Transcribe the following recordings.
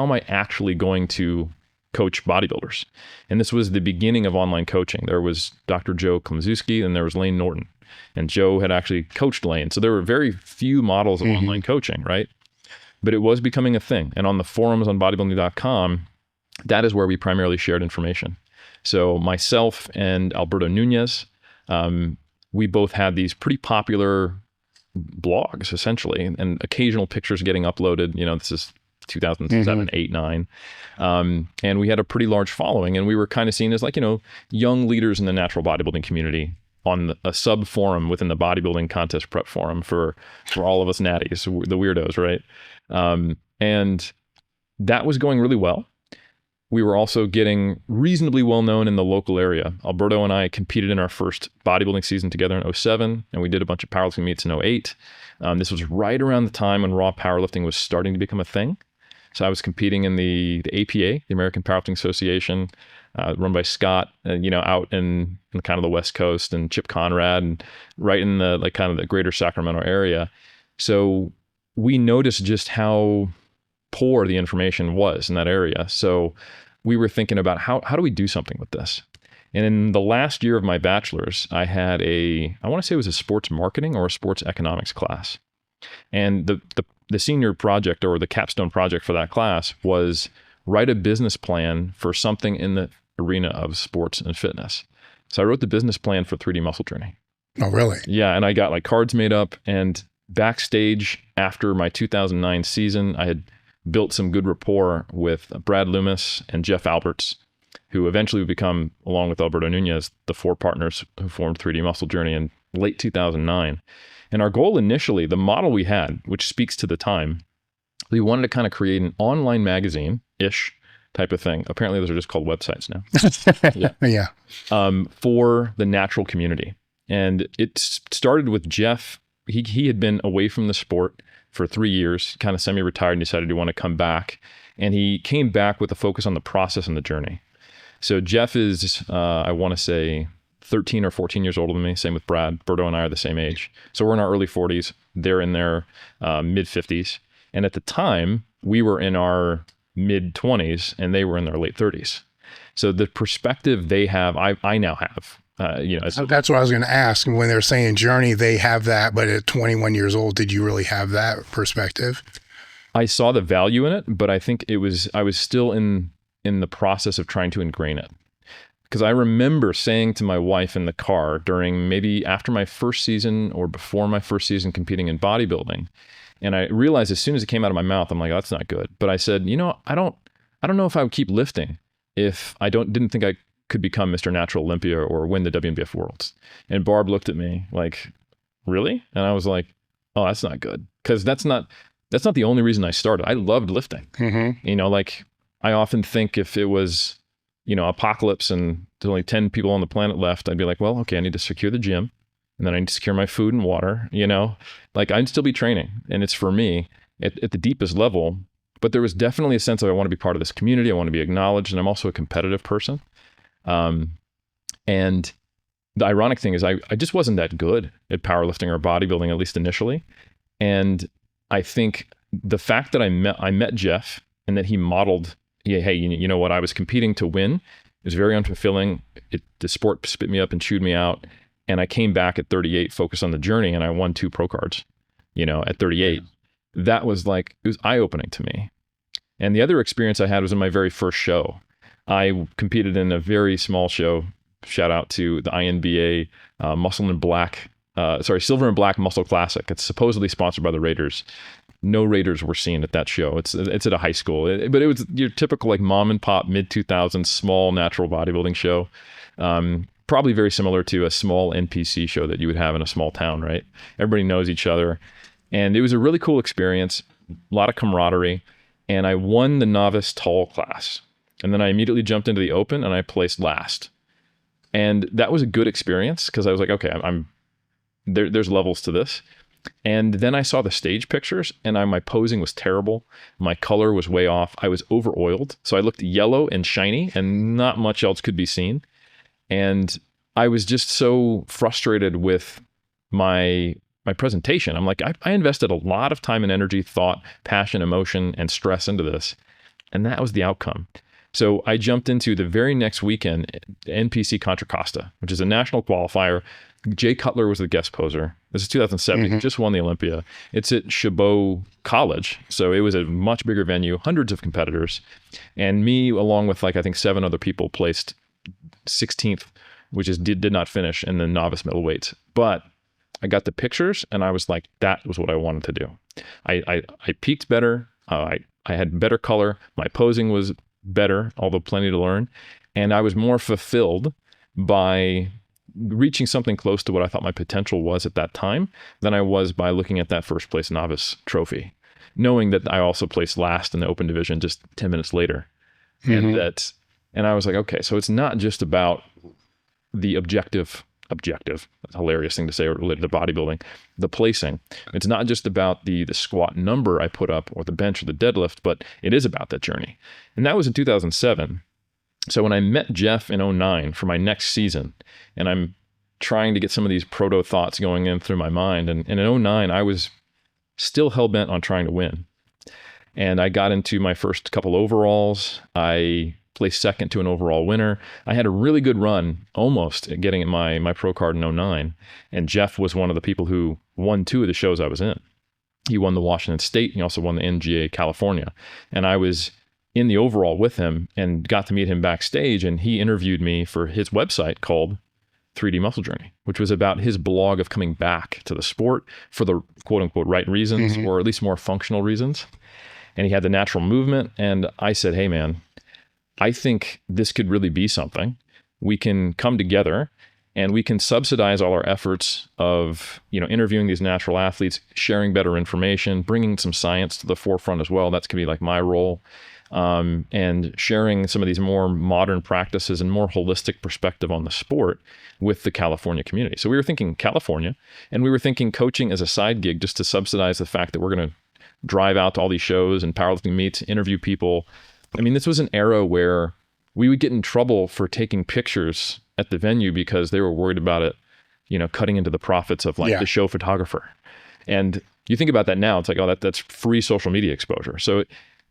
how am I actually going to coach bodybuilders? And this was the beginning of online coaching. There was Dr. Joe Klemczewski and there was Lane Norton. And Joe had actually coached Lane. So there were very few models of online coaching, right? But it was becoming a thing. And on the forums on bodybuilding.com, that is where we primarily shared information. So myself and Alberto Núñez, we both had these pretty popular blogs, essentially, and occasional pictures getting uploaded. You know, this is 2007, 8, 9. And we had a pretty large following, and we were kind of seen as like, you know, young leaders in the natural bodybuilding community on a sub forum within the bodybuilding contest prep forum for all of us natties, the weirdos, right? And that was going really well. We were also getting reasonably well known in the local area. Alberto and I competed in our first bodybuilding season together in 2007, and we did a bunch of powerlifting meets in 2008. This was right around the time when raw powerlifting was starting to become a thing. So I was competing in the APA, the American Powerlifting Association, run by Scott, you know, out in kind of the West Coast, and Chip Conrad, and right in the like kind of the greater Sacramento area. So we noticed just how poor the information was in that area. So we were thinking about how do we do something with this? And in the last year of my bachelor's, I had I want to say it was a sports marketing or a sports economics class. And the senior project or the capstone project for that class was write a business plan for something in the arena of sports and fitness. So I wrote the business plan for 3D Muscle Journey. Oh, really? Yeah. And I got like cards made up, and backstage after my 2009 season, I had built some good rapport with Brad Loomis and Jeff Alberts, who eventually would become, along with Alberto Núñez, the 4 partners who formed 3D Muscle Journey in late 2009. And our goal initially, the model we had, which speaks to the time, we wanted to kind of create an online magazine-ish type of thing. Apparently those are just called websites now. Yeah. For the natural community. And it started with Jeff. He had been away from the sport for 3 years, kind of semi-retired, and decided he wanted to come back. And he came back with a focus on the process and the journey. So Jeff is, I want to say, 13 or 14 years older than me. Same with Brad. Berto and I are the same age. So we're in our early 40s. They're in their mid 50s. And at the time, we were in our mid 20s and they were in their late 30s. So the perspective they have, I now have. You know, that's what I was going to ask. When they're saying journey, they have that, but at 21 years old, did you really have that perspective? I saw the value in it, but I think I was still in the process of trying to ingrain it. Because I remember saying to my wife in the car during maybe after my first season or before my first season competing in bodybuilding, and I realized as soon as it came out of my mouth, I'm like, oh, that's not good. But I said, you know, I don't know if I would keep lifting if I didn't think I could become Mr. Natural Olympia or win the WNBF Worlds. And Barb looked at me like, really? And I was like, oh, that's not good. Because that's not the only reason I started. I loved lifting. Mm-hmm. You know, like I often think if it was, you know, apocalypse and there's only 10 people on the planet left, I'd be like, well, okay, I need to secure the gym, and then I need to secure my food and water, you know, like I'd still be training. And it's for me at the deepest level. But there was definitely a sense of I want to be part of this community. I want to be acknowledged. And I'm also a competitive person. And the ironic thing is I just wasn't that good at powerlifting or bodybuilding, at least initially. And I think the fact that I met Jeff and that he modeled, hey, you know what, I was competing to win. It was very unfulfilling. The sport spit me up and chewed me out. And I came back at 38, focused on the journey, and I won 2 pro cards, you know, at 38. That was like, it was eye-opening to me. And the other experience I had was in my very first show. I competed in a very small show. Shout out to the INBA Silver and Black Muscle Classic. It's supposedly sponsored by the Raiders. No Raiders were seen at that show. It's at a high school, but it was your typical like mom and pop mid 2000s small natural bodybuilding show. Probably very similar to a small NPC show that you would have in a small town, right? Everybody knows each other. And it was a really cool experience, a lot of camaraderie. And I won the novice tall class. And then I immediately jumped into the open and I placed last. And that was a good experience because I was like, okay, there's levels to this. And then I saw the stage pictures and my posing was terrible. My color was way off. I was over oiled. So I looked yellow and shiny and not much else could be seen. And I was just so frustrated with my presentation. I'm like, I invested a lot of time and energy, thought, passion, emotion, and stress into this. And that was the outcome. So I jumped into the very next weekend, NPC Contra Costa, which is a national qualifier. Jay Cutler was the guest poser. This is 2007. He just won the Olympia. It's at Chabot College. So it was a much bigger venue, hundreds of competitors. And me, along with like, I think 7 other people, placed 16th, which is did not finish in the novice middleweights. But I got the pictures and I was like, that was what I wanted to do. I peaked better. I had better color. My posing was better, although plenty to learn. And I was more fulfilled by reaching something close to what I thought my potential was at that time than I was by looking at that first place novice trophy, knowing that I also placed last in the open division just 10 minutes later. And I was like, okay, so it's not just about the objective, that's a hilarious thing to say related to bodybuilding, the placing. It's not just about the squat number I put up or the bench or the deadlift, but it is about that journey. And that was in 2007. So when I met Jeff in 2009 for my next season, and I'm trying to get some of these proto thoughts going in through my mind, and in 2009, I was still hell-bent on trying to win. And I got into my first couple overalls. I placed second to an overall winner. I had a really good run, almost at getting my pro card in 2009. And Jeff was one of the people who won 2 of the shows I was in. He won the Washington State, and he also won the NGA California. And I was in the overall with him and got to meet him backstage, and he interviewed me for his website called 3D Muscle Journey, which was about his blog of coming back to the sport for the quote unquote right reasons, or at least more functional reasons. And he had the natural movement. And I said, hey man, I think this could really be something. We can come together and we can subsidize all our efforts of, interviewing these natural athletes, sharing better information, bringing some science to the forefront as well. That's going to be like my role. And sharing some of these more modern practices and more holistic perspective on the sport with the California community. So we were thinking California, and we were thinking coaching as a side gig just to subsidize the fact that we're going to drive out to all these shows and powerlifting meets, interview people. I mean, this was an era where we would get in trouble for taking pictures at the venue because they were worried about it, cutting into the profits of the show photographer. And you think about that now, it's like, oh, that's free social media exposure. So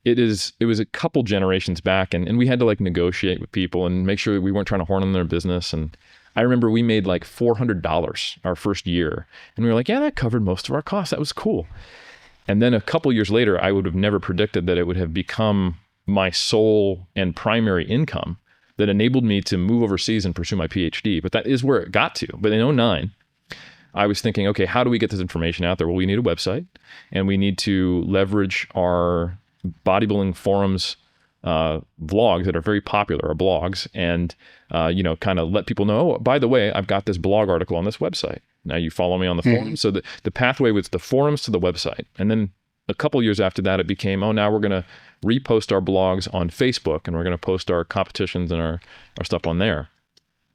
it was a couple generations back, and we had to negotiate with people and make sure we weren't trying to horn in their business. And I remember we made $400 our first year, and we were like, yeah, that covered most of our costs. That was cool. And then a couple years later, I would have never predicted that it would have become my sole and primary income that enabled me to move overseas and pursue my PhD. But that is where it got to. But in 2009, I was thinking, okay, how do we get this information out there? Well, we need a website, and we need to leverage our bodybuilding forums, vlogs that are very popular, or blogs, and kind of let people know, oh, by the way, I've got this blog article on this website. Now you follow me on the forums. So the pathway was the forums to the website. And then a couple years after that, it became, now we're going to repost our blogs on Facebook, and we're going to post our competitions and our stuff on there.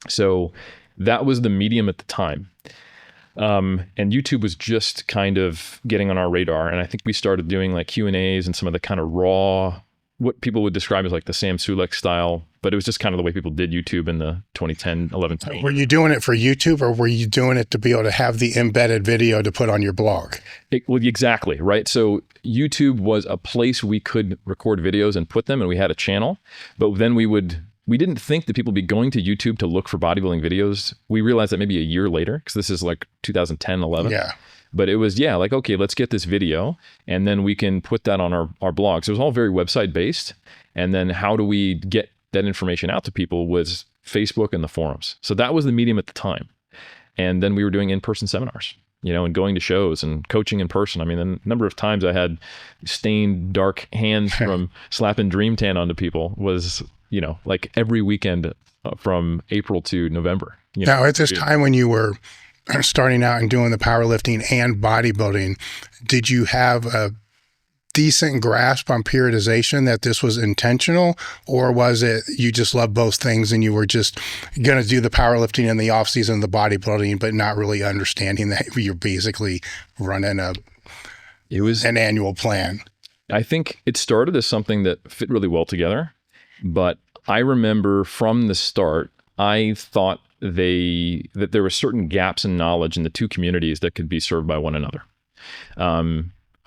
So that was the medium at the time. And YouTube was just kind of getting on our radar. And I think we started doing Q&As and some of the kind of raw, what people would describe as the Sam Sulek style, but it was just kind of the way people did YouTube in the 2010, 11. Were you doing it for YouTube, or were you doing it to be able to have the embedded video to put on your blog? Well, exactly, right? So YouTube was a place we could record videos and put them, and we had a channel, but then we didn't think that people would be going to YouTube to look for bodybuilding videos. We realized that maybe a year later, because this is 2010, 11. Yeah. But it was, okay, let's get this video, and then we can put that on our blog. So it was all very website based. And then how do we get that information out to people was Facebook and the forums. So that was the medium at the time. And then we were doing in-person seminars, and going to shows and coaching in person. I mean, the number of times I had stained dark hands from slapping Dream Tan onto people was, every weekend from April to November. Now, at this time when you were starting out and doing the powerlifting and bodybuilding, did you have a decent grasp on periodization, that this was intentional, or was it you just love both things and you were just going to do the powerlifting in the off season, the bodybuilding, but not really understanding that you're basically running an annual plan? I think it started as something that fit really well together, but I remember from the start, I thought that there were certain gaps in knowledge in the two communities that could be served by one another.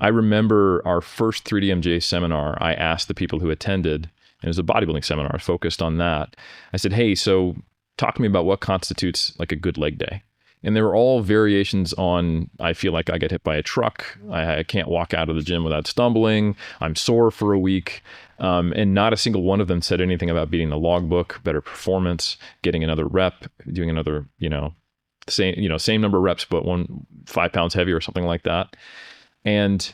I remember our first 3DMJ seminar, I asked the people who attended, and it was a bodybuilding seminar focused on that. I said, hey, so talk to me about what constitutes like a good leg day. And they were all variations on, I feel like I get hit by a truck. I can't walk out of the gym without stumbling. I'm sore for a week. And not a single one of them said anything about beating the logbook, better performance, getting another rep, doing another, same number of reps, but 5 pounds heavier or something like that. And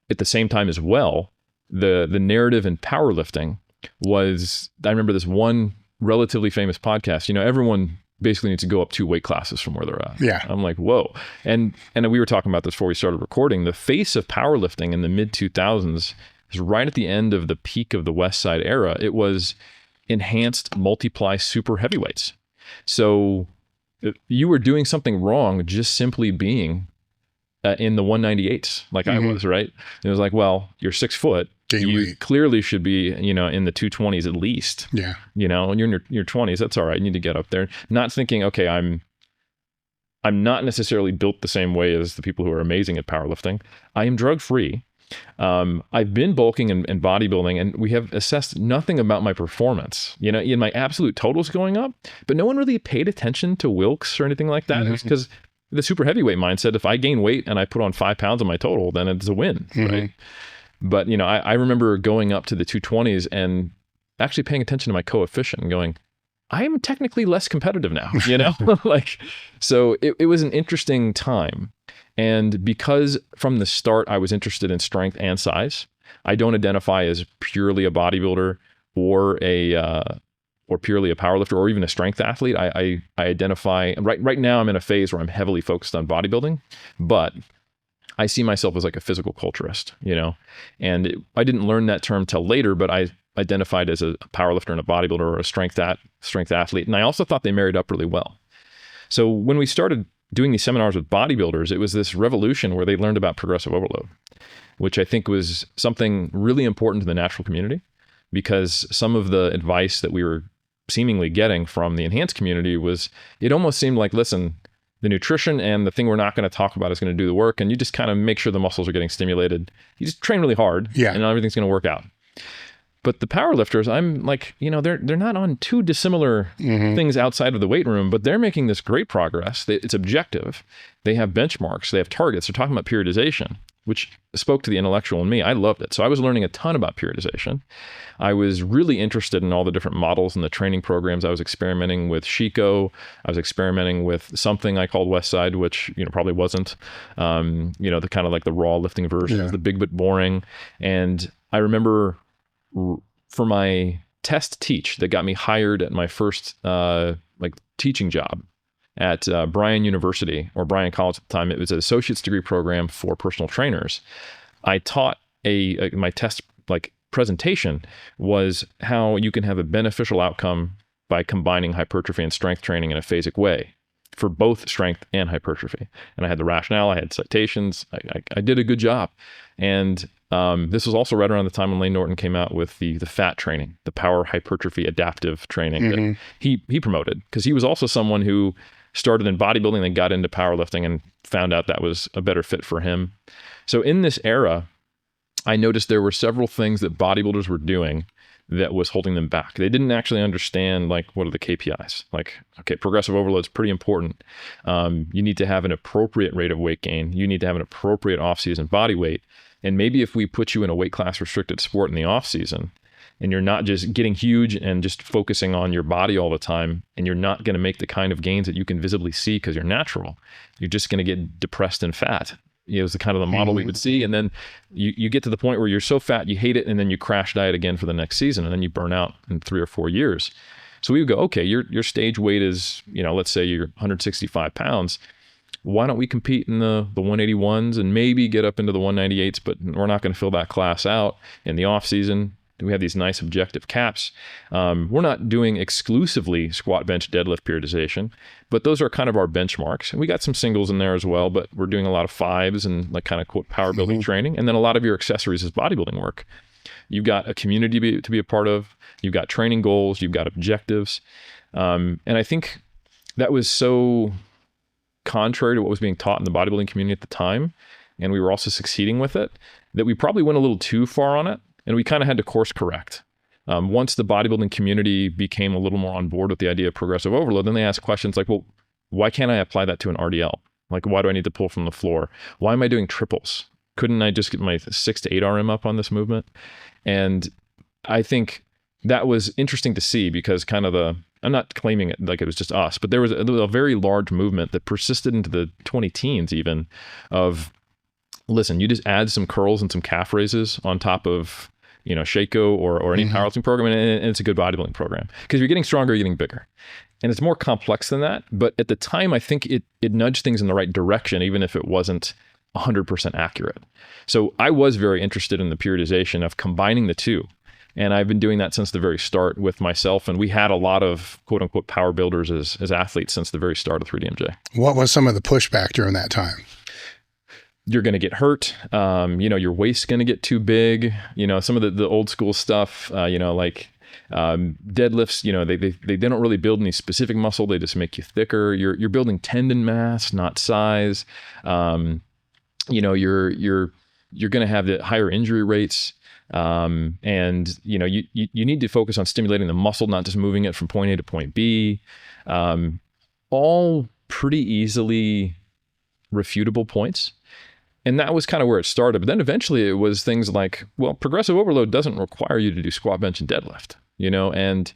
at the same time as well, the narrative in powerlifting was, I remember this one relatively famous podcast, everyone basically needs to go up 2 weight classes from where they're at. Yeah. I'm like, whoa. And we were talking about this before we started recording. The face of powerlifting in the mid 2000s is right at the end of the peak of the West Side era. It was enhanced multiply super heavyweights. So you were doing something wrong just simply being in the 198s, like I was, right? And it was like, well, you're 6 foot. You clearly should be, in the 220s at least. Yeah. And you're in your 20s. That's all right. You need to get up there. Not thinking, okay, I'm not necessarily built the same way as the people who are amazing at powerlifting. I am drug free. I've been bulking and bodybuilding, and we have assessed nothing about my performance. In my absolute totals going up, but no one really paid attention to Wilks or anything like that. It's because the super heavyweight mindset, if I gain weight and I put on 5 pounds on my total, then it's a win, right? But, I remember going up to the 220s and actually paying attention to my coefficient and going, I am technically less competitive now, so it was an interesting time. And because from the start, I was interested in strength and size, I don't identify as purely a bodybuilder or purely a powerlifter or even a strength athlete. I identify, right now I'm in a phase where I'm heavily focused on bodybuilding, but I see myself as like a physical culturist, and I didn't learn that term till later, but I identified as a powerlifter and a bodybuilder or a strength athlete. And I also thought they married up really well. So when we started doing these seminars with bodybuilders, it was this revolution where they learned about progressive overload, which I think was something really important to the natural community, because some of the advice that we were seemingly getting from the enhanced community was, it almost seemed like, listen, the nutrition and the thing we're not going to talk about is going to do the work. And you just kind of make sure the muscles are getting stimulated. You just train really hard, and everything's going to work out. But the powerlifters, I'm like, they're not on too dissimilar things outside of the weight room, but they're making this great progress. It's objective. They have benchmarks. They have targets. They're talking about periodization, which spoke to the intellectual in me. I loved it. So I was learning a ton about periodization. I was really interested in all the different models and the training programs. I was experimenting with Chico. I was experimenting with something I called Westside, which, probably wasn't, the kind of like the raw lifting version, the big but boring. And I remember for my test teach that got me hired at my first teaching job at Bryan University, or Bryan College at the time. It was an associate's degree program for personal trainers. I taught my test presentation was how you can have a beneficial outcome by combining hypertrophy and strength training in a phasic way for both strength and hypertrophy. And I had the rationale, I had citations, I did a good job. And this was also right around the time when Lane Norton came out with the fat training, the power hypertrophy adaptive training that he promoted, because he was also someone who started in bodybuilding and got into powerlifting and found out that was a better fit for him. So in this era, I noticed there were several things that bodybuilders were doing that was holding them back. They didn't actually understand, what are the KPIs? Okay, progressive overload is pretty important. You need to have an appropriate rate of weight gain. You need to have an appropriate off-season body weight. And maybe if we put you in a weight class restricted sport in the off-season, and you're not just getting huge and just focusing on your body all the time, and you're not going to make the kind of gains that you can visibly see because you're natural, you're just going to get depressed and fat. It was the kind of the model we would see. And then you get to the point where you're so fat, you hate it, and then you crash diet again for the next season, and then you burn out in 3 or 4 years. So we would go, okay, your stage weight is, let's say you're 165 pounds. Why don't we compete in the 181s and maybe get up into the 198s, but we're not going to fill that class out in the off season. We have these nice objective caps. We're not doing exclusively squat, bench, deadlift periodization, but those are kind of our benchmarks. And we got some singles in there as well, but we're doing a lot of fives and kind of quote power building training. And then a lot of your accessories is bodybuilding work. You've got a community to be a part of. You've got training goals. You've got objectives. And I think that was so contrary to what was being taught in the bodybuilding community at the time, and we were also succeeding with it, that we probably went a little too far on it, and we kind of had to course correct. Once the bodybuilding community became a little more on board with the idea of progressive overload, then they asked questions like, well, why can't I apply that to an RDL? Like, why do I need to pull from the floor? Why am I doing triples? Couldn't I just get my 6 to 8 RM up on this movement? And I think that was interesting to see, because kind of I'm not claiming it like it was just us, but there was a very large movement that persisted into the 2010s even of, listen, you just add some curls and some calf raises on top of, Shaco or any powerlifting program, and it's a good bodybuilding program. Because you're getting stronger, you're getting bigger. And it's more complex than that. But at the time, I think it nudged things in the right direction, even if it wasn't 100% accurate. So I was very interested in the periodization of combining the two. And I've been doing that since the very start with myself. And we had a lot of quote unquote power builders as athletes since the very start of 3DMJ. What was some of the pushback during that time? You're going to get hurt. Your waist's going to get too big. Some of the old school stuff, like deadlifts, they don't really build any specific muscle. They just make you thicker. You're building tendon mass, not size. You're going to have the higher injury rates. And you need to focus on stimulating the muscle, not just moving it from point A to point B. All pretty easily refutable points. And that was kind of where it started. But then eventually it was things like, well, progressive overload doesn't require you to do squat, bench, and deadlift, and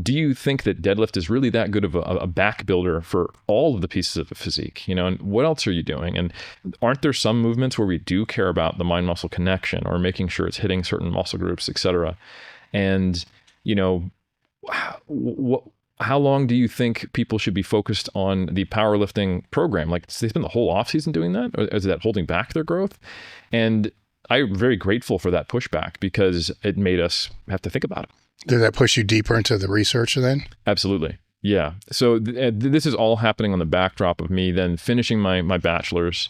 do you think that deadlift is really that good of a back builder for all of the pieces of the physique? And what else are you doing? And aren't there some movements where we do care about the mind-muscle connection or making sure it's hitting certain muscle groups, et cetera? And, how long do you think people should be focused on the powerlifting program? Like, they spend the whole off season doing that? Or is that holding back their growth? And I'm very grateful for that pushback, because it made us have to think about it. Did that push you deeper into the research then? Absolutely. Yeah. So this is all happening on the backdrop of me then finishing my bachelor's,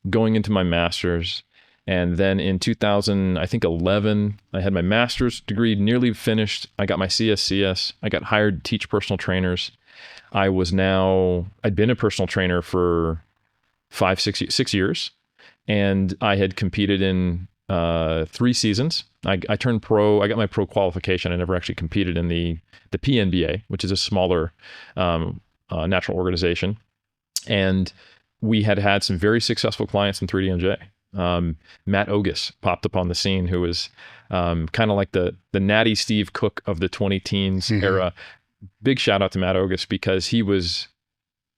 going into my master's. And then in 2011, I had my master's degree nearly finished. I got my CSCS. I got hired to teach personal trainers. I'd been a personal trainer for 6 years. And I had competed in 3 seasons. I turned pro. I got my pro qualification. I never actually competed in the PNBA, which is a smaller natural organization. And we had some very successful clients in 3DMJ. Matt Ogus popped up on the scene, who was kind of like the natty Steve Cook of the 2010s era. Big shout out to Matt Ogus, because he was,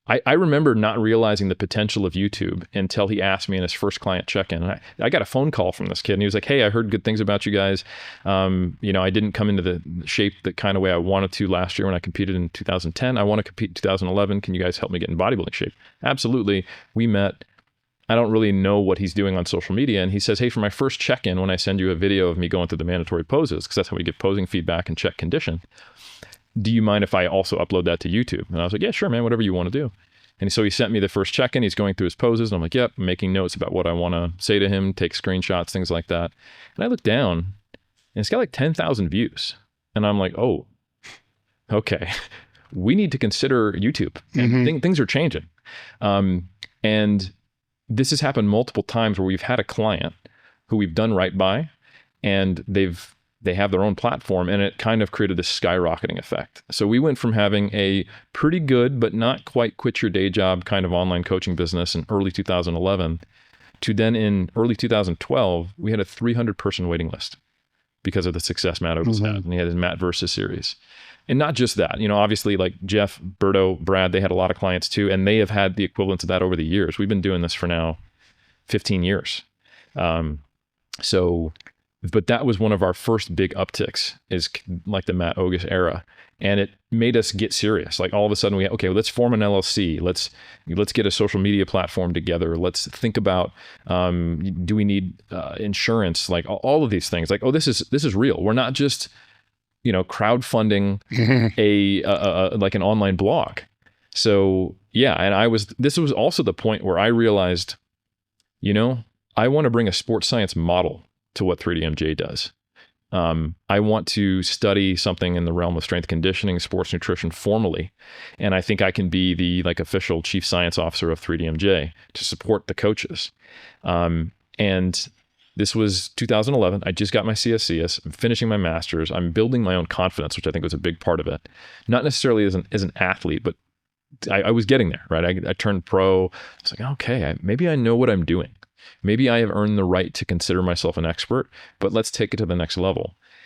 I remember not realizing the potential of YouTube until he asked me in his first client check-in. And I got a phone call from this kid, and he was like, hey, I heard good things about you guys. I didn't come into the shape the kind of way I wanted to last year when I competed in 2010. I want to compete in 2011. Can you guys help me get in bodybuilding shape? Absolutely. We met. I don't really know what he's doing on social media. And he says, hey, for my first check-in, when I send you a video of me going through the mandatory poses, because that's how we get posing feedback and check condition, do you mind if I also upload that to YouTube? And I was like, yeah, sure, man, whatever you want to do. And so he sent me the first check-in. He's going through his poses. And I'm like, yep, I'm making notes about what I want to say to him, take screenshots, things like that. And I look down, and it's got like 10,000 views. And I'm like, oh, okay. We need to consider YouTube. And things are changing. And this has happened multiple times where we've had a client who we've done right by, and they have their own platform, and it kind of created this skyrocketing effect. So we went from having a pretty good, but not quite quit your day job kind of online coaching business in early 2011 to then in early 2012, we had a 300 person waiting list because of the success Matt Oaks had. And he had his Matt Versus series. And not just that, obviously like Jeff, Berto, Brad, they had a lot of clients too, and they have had the equivalent of that over the years. We've been doing this for now 15 years. But that was one of our first big upticks, is like the Matt Ogus era. And it made us get serious. Like all of a sudden let's form an LLC. Let's get a social media platform together. Let's think about, do we need insurance? Like all of these things, like, oh, this is real. We're not just, crowdfunding like an online blog. So yeah. And this was also the point where I realized, I want to bring a sports science model to what 3DMJ does. I want to study something in the realm of strength conditioning, sports nutrition formally. And I think I can be the official chief science officer of 3DMJ to support the coaches. And And this was 2011. I just got my CSCS. I'm finishing my master's. I'm building my own confidence, which I think was a big part of it. Not necessarily as an athlete, but I was getting there, right? I turned pro. I was like, okay, maybe I know what I'm doing. Maybe I have earned the right to consider myself an expert, but let's take it to the next level.